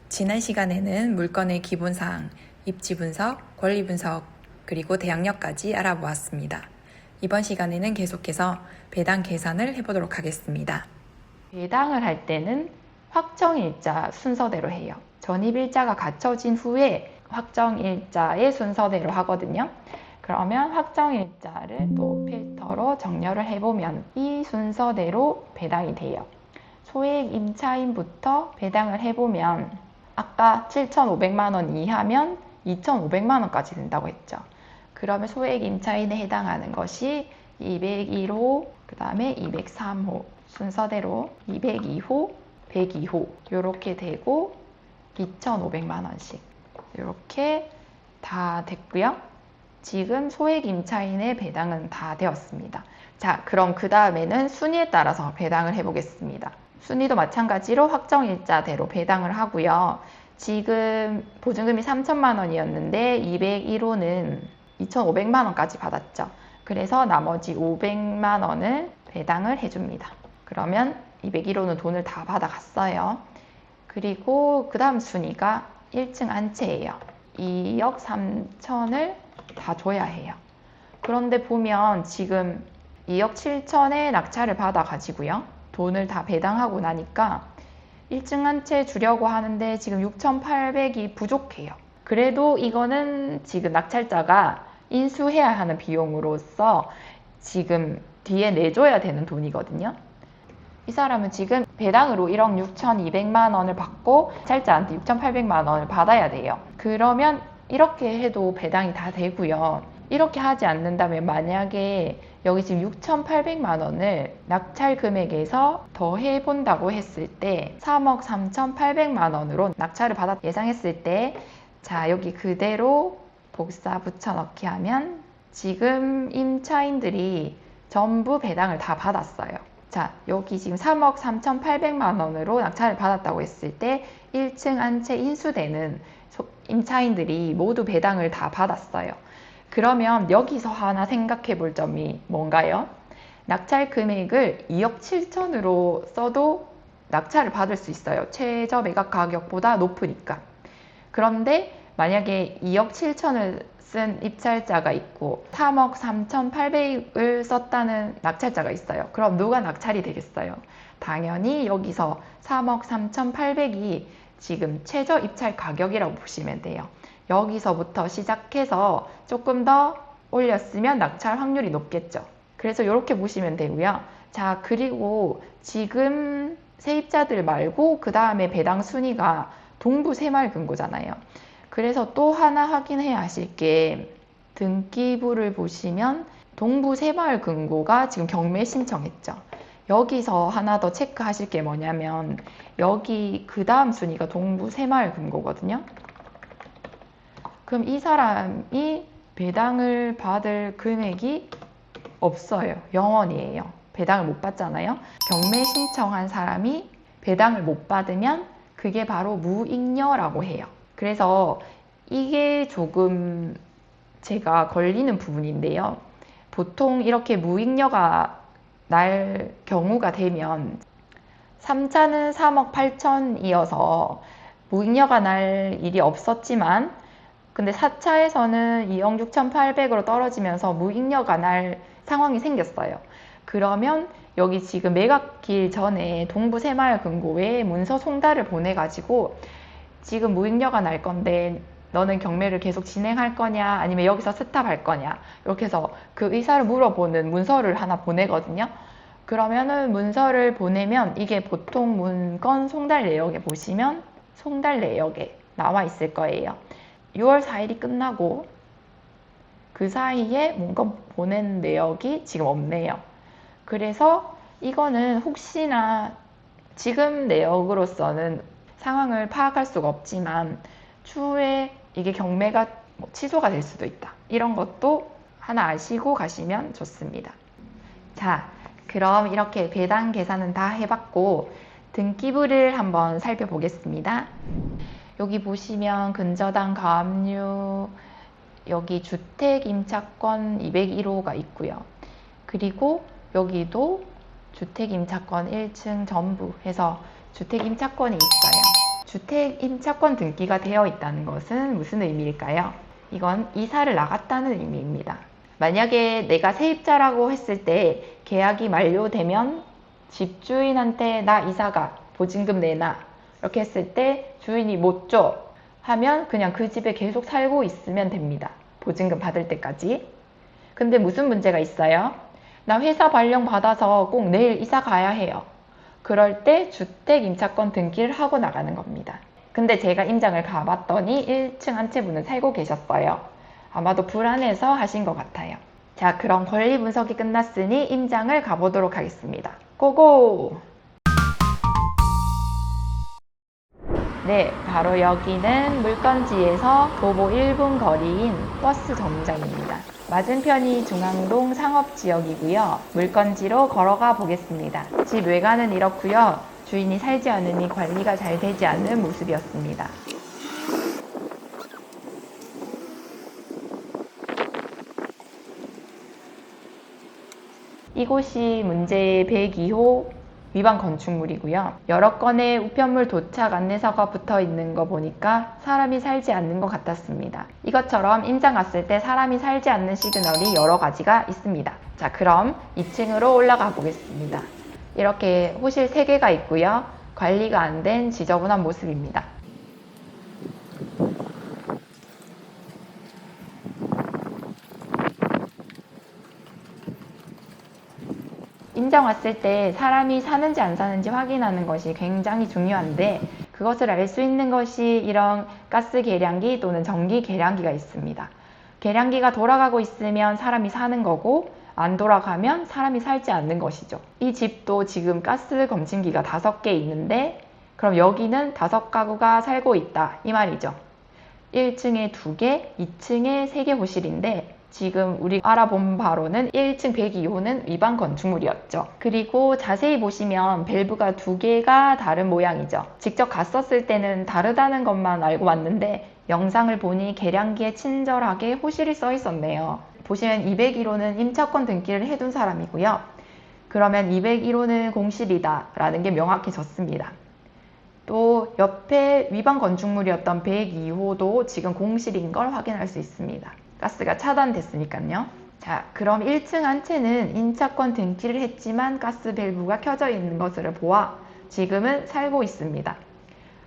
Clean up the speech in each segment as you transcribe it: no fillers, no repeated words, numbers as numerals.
지난 시간에는 물건의 기본사항, 입지 분석, 권리 분석, 그리고 대항력까지 알아보았습니다. 이번 시간에는 계속해서 배당 계산을 해보도록 하겠습니다. 배당을 할 때는 확정일자 순서대로 해요. 전입일자가 갖춰진 후에 확정일자의 순서대로 하거든요. 그러면 확정일자를 또 필터로 정렬을 해보면 이 순서대로 배당이 돼요. 소액 임차인부터 배당을 해보면 아까 7,500만 원 이하면 2,500만 원까지 된다고 했죠. 그러면 소액 임차인에 해당하는 것이 201호, 그 다음에 203호 순서대로 202호, 102호 이렇게 되고 2,500만 원씩 이렇게 다 됐고요. 지금 소액 임차인의 배당은 다 되었습니다. 자, 그럼 그 다음에는 순위에 따라서 배당을 해보겠습니다. 순위도 마찬가지로 확정일자대로 배당을 하고요. 지금 보증금이 3천만 원이었는데 201호는 2,500만 원까지 받았죠. 그래서 나머지 500만 원을 배당을 해줍니다. 그러면 201호는 돈을 다 받아갔어요. 그리고 그 다음 순위가 1층 안채예요. 2억 3천을 다 줘야 해요. 그런데 보면 지금 2억 7천에 낙찰을 받아가지고요. 돈을 다 배당하고 나니까 1층 한 채 주려고 하는데 지금 6,800이 부족해요. 그래도 이거는 지금 낙찰자가 인수해야 하는 비용으로서 지금 뒤에 내줘야 되는 돈이거든요. 이 사람은 지금 배당으로 1억 6,200만 원을 받고 낙찰자한테 6,800만 원을 받아야 돼요. 그러면 이렇게 해도 배당이 다 되고요. 이렇게 하지 않는다면 만약에 여기 지금 6,800만 원을 낙찰 금액에서 더해 본다고 했을 때 3억 3,800만 원으로 낙찰을 받아 예상했을 때 자, 여기 그대로 복사 붙여넣기 하면 지금 임차인들이 전부 배당을 다 받았어요. 자, 여기 지금 3억 3,800만 원으로 낙찰을 받았다고 했을 때 1층 한 채 인수되는 임차인들이 모두 배당을 다 받았어요. 그러면 여기서 하나 생각해 볼 점이 뭔가요? 낙찰 금액을 2억 7천으로 써도 낙찰을 받을 수 있어요. 최저 매각 가격보다 높으니까. 그런데 만약에 2억 7천을 쓴 입찰자가 있고 3억 3,800을 썼다는 낙찰자가 있어요. 그럼 누가 낙찰이 되겠어요? 당연히 여기서 3억 3,800이 지금 최저 입찰 가격이라고 보시면 돼요. 여기서부터 시작해서 조금 더 올렸으면 낙찰 확률이 높겠죠. 그래서 이렇게 보시면 되고요. 자, 그리고 지금 세입자들 말고 그 다음에 배당 순위가 동부 새마을금고잖아요. 그래서 또 하나 확인해야 하실 게 등기부를 보시면 동부 새마을금고가 지금 경매 신청했죠. 여기서 하나 더 체크하실 게 뭐냐면 여기 그 다음 순위가 동부 새마을금고거든요. 그럼 이 사람이 배당을 받을 금액이 없어요. 0원이에요. 배당을 못 받잖아요. 경매 신청한 사람이 배당을 못 받으면 그게 바로 무익녀라고 해요. 그래서 이게 조금 제가 걸리는 부분인데요. 보통 이렇게 무익녀가 날 경우가 되면 3차는 3억 8천이어서 무익녀가 날 일이 없었지만 근데 4차에서는 2억 6,800으로 떨어지면서 무익녀가 날 상황이 생겼어요. 그러면 여기 지금 매각길 전에 동부 새마을금고에 문서 송달을 보내가지고 지금 무익녀가 날 건데 너는 경매를 계속 진행할 거냐 아니면 여기서 스탑할 거냐 이렇게 해서 그 의사를 물어보는 문서를 하나 보내거든요. 그러면은 문서를 보내면 이게 보통 문건 송달 내역에 보시면 송달 내역에 나와 있을 거예요. 6월 4일이 끝나고 그 사이에 문건 보낸 내역이 지금 없네요. 그래서 이거는 혹시나 지금 내역으로서는 상황을 파악할 수가 없지만 추후에 이게 경매가 취소가 될 수도 있다. 이런 것도 하나 아시고 가시면 좋습니다. 자, 그럼 이렇게 배당 계산은 다 해봤고 등기부를 한번 살펴보겠습니다. 여기 보시면 근저당 가압류 여기 주택임차권 201호가 있고요. 그리고 여기도 주택임차권 1층 전부 해서 주택임차권이 있어요. 주택 임차권 등기가 되어 있다는 것은 무슨 의미일까요? 이건 이사를 나갔다는 의미입니다. 만약에 내가 세입자라고 했을 때 계약이 만료되면 집주인한테 나 이사가 보증금 내놔 이렇게 했을 때 주인이 못 줘 하면 그냥 그 집에 계속 살고 있으면 됩니다. 보증금 받을 때까지. 근데 무슨 문제가 있어요? 나 회사 발령 받아서 꼭 내일 이사 가야 해요. 그럴 때 주택 임차권 등기를 하고 나가는 겁니다. 근데 제가 임장을 가봤더니 1층 한 채 분은 살고 계셨어요. 아마도 불안해서 하신 것 같아요. 자, 그럼 권리 분석이 끝났으니 임장을 가보도록 하겠습니다. 고고! 네, 바로 여기는 물건지에서 도보 1분 거리인 버스 정류장입니다. 맞은편이 중앙동 상업지역이고요. 물건지로 걸어가 보겠습니다. 집 외관은 이렇고요. 주인이 살지 않으니 관리가 잘 되지 않은 모습이었습니다. 이곳이 문제의 102호 위반 건축물이고요. 여러 건의 우편물 도착 안내서가 붙어 있는 거 보니까 사람이 살지 않는 것 같았습니다. 이것처럼 임장 왔을 때 사람이 살지 않는 시그널이 여러 가지가 있습니다. 자, 그럼 2층으로 올라가 보겠습니다. 이렇게 호실 3개가 있고요. 관리가 안 된 지저분한 모습입니다. 임장 왔을 때 사람이 사는지 안 사는지 확인하는 것이 굉장히 중요한데 그것을 알 수 있는 것이 이런 가스 계량기 또는 전기 계량기가 있습니다. 계량기가 돌아가고 있으면 사람이 사는 거고 안 돌아가면 사람이 살지 않는 것이죠. 이 집도 지금 가스 검침기가 5개 있는데 그럼 여기는 5가구가 살고 있다 이 말이죠. 1층에 2개, 2층에 3개 호실인데 지금 우리 알아본 바로는 1층 102호는 위반 건축물이었죠. 그리고 자세히 보시면 밸브가 2개가 다른 모양이죠. 직접 갔었을 때는 다르다는 것만 알고 왔는데 영상을 보니 계량기에 친절하게 호실이 써 있었네요. 보시면 201호는 임차권 등기를 해둔 사람이고요. 그러면 201호는 공실이다 라는 게 명확히 적습니다. 또 옆에 위반 건축물이었던 102호도 지금 공실인 걸 확인할 수 있습니다. 가스가 차단됐으니까요. 자, 그럼 1층 한 채는 임차권 등기를 했지만 가스 밸브가 켜져 있는 것을 보아 지금은 살고 있습니다.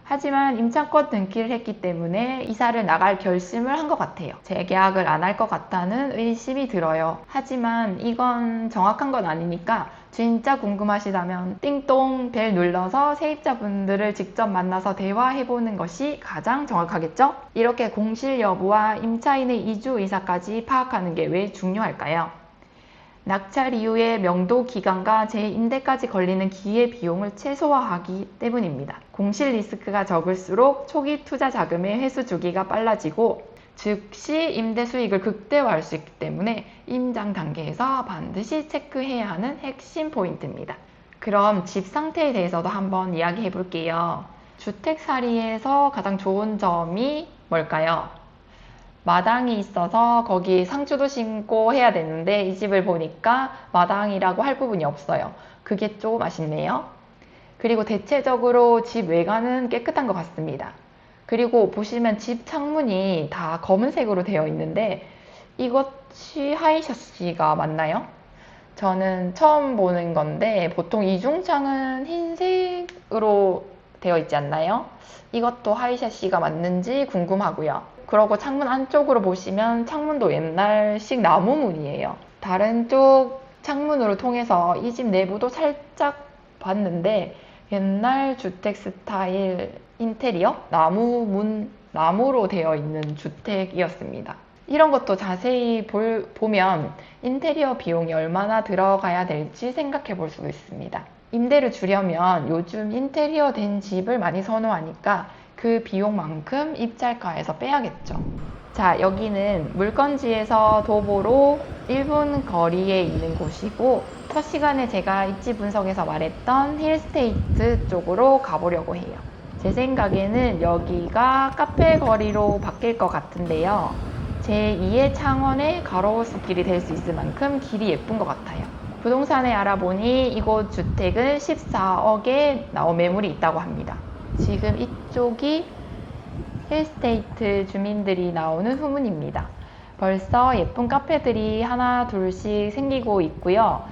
하지만 임차권 등기를 했기 때문에 이사를 나갈 결심을 한 것 같아요. 재계약을 안 할 것 같다는 의심이 들어요. 하지만 이건 정확한 건 아니니까 진짜 궁금하시다면 띵동 벨 눌러서 세입자분들을 직접 만나서 대화해보는 것이 가장 정확하겠죠? 이렇게 공실 여부와 임차인의 이주 의사까지 파악하는 게 왜 중요할까요? 낙찰 이후에 명도 기간과 재임대까지 걸리는 기회 비용을 최소화하기 때문입니다. 공실 리스크가 적을수록 초기 투자 자금의 회수 주기가 빨라지고 즉시 임대 수익을 극대화할 수 있기 때문에 임장 단계에서 반드시 체크해야 하는 핵심 포인트입니다. 그럼 집 상태에 대해서도 한번 이야기해 볼게요. 주택살이에서 가장 좋은 점이 뭘까요? 마당이 있어서 거기 상추도 심고 해야 되는데 이 집을 보니까 마당이라고 할 부분이 없어요. 그게 좀 아쉽네요. 그리고 대체적으로 집 외관은 깨끗한 것 같습니다. 그리고 보시면 집 창문이 다 검은색으로 되어 있는데 이것이 하이셔시가 맞나요? 저는 처음 보는 건데 보통 이중창은 흰색으로 되어 있지 않나요? 이것도 하이셔시가 맞는지 궁금하고요. 그리고 창문 안쪽으로 보시면 창문도 옛날식 나무문이에요. 다른 쪽 창문으로 통해서 이 집 내부도 살짝 봤는데 옛날 주택 스타일 인테리어? 나무로 되어 있는 주택이었습니다. 이런 것도 자세히 보면 인테리어 비용이 얼마나 들어가야 될지 생각해 볼 수도 있습니다. 임대를 주려면 요즘 인테리어 된 집을 많이 선호하니까 그 비용만큼 입찰가에서 빼야겠죠. 자, 여기는 물건지에서 도보로 1분 거리에 있는 곳이고 첫 시간에 제가 입지 분석에서 말했던 힐스테이트 쪽으로 가보려고 해요. 제 생각에는 여기가 카페 거리로 바뀔 것 같은데요. 제2의 창원의 가로수길이 될 수 있을 만큼 길이 예쁜 것 같아요. 부동산에 알아보니 이곳 주택은 14억에 나온 매물이 있다고 합니다. 지금 이쪽이 힐스테이트 주민들이 나오는 후문입니다. 벌써 예쁜 카페들이 하나 둘씩 생기고 있고요.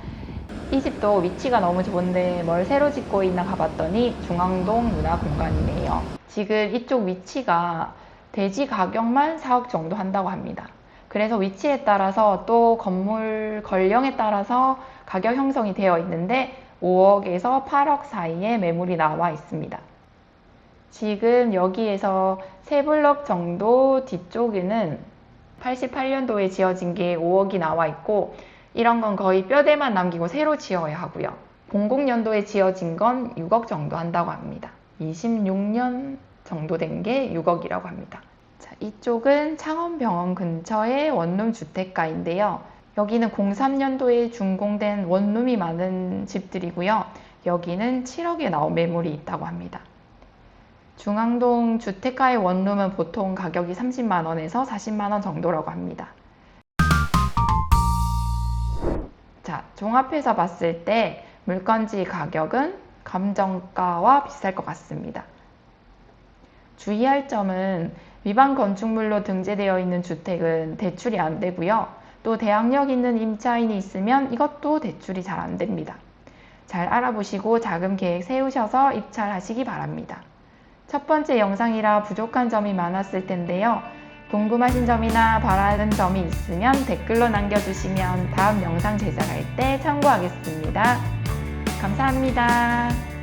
이 집도 위치가 너무 좋은데 뭘 새로 짓고 있나 가봤더니 중앙동 문화공간이네요. 지금 이쪽 위치가 대지 가격만 4억 정도 한다고 합니다. 그래서 위치에 따라서 또 건물 권령에 따라서 가격 형성이 되어 있는데 5억에서 8억 사이에 매물이 나와 있습니다. 지금 여기에서 세 블럭 정도 뒤쪽에는 88년도에 지어진 게 5억이 나와 있고 이런 건 거의 뼈대만 남기고 새로 지어야 하고요. 00년도에 지어진 건 6억 정도 한다고 합니다. 26년 정도 된 게 6억이라고 합니다. 자, 이쪽은 창원병원 근처의 원룸 주택가인데요. 여기는 03년도에 준공된 원룸이 많은 집들이고요. 여기는 7억에 나온 매물이 있다고 합니다. 중앙동 주택가의 원룸은 보통 가격이 30만원에서 40만원 정도라고 합니다. 자, 종합해서 봤을 때 물건지 가격은 감정가와 비쌀 것 같습니다. 주의할 점은 위반 건축물로 등재되어 있는 주택은 대출이 안 되고요. 또 대항력 있는 임차인이 있으면 이것도 대출이 잘 안 됩니다. 잘 알아보시고 자금 계획 세우셔서 입찰하시기 바랍니다. 첫 번째 영상이라 부족한 점이 많았을 텐데요. 궁금하신 점이나 바라는 점이 있으면 댓글로 남겨주시면 다음 영상 제작할 때 참고하겠습니다. 감사합니다.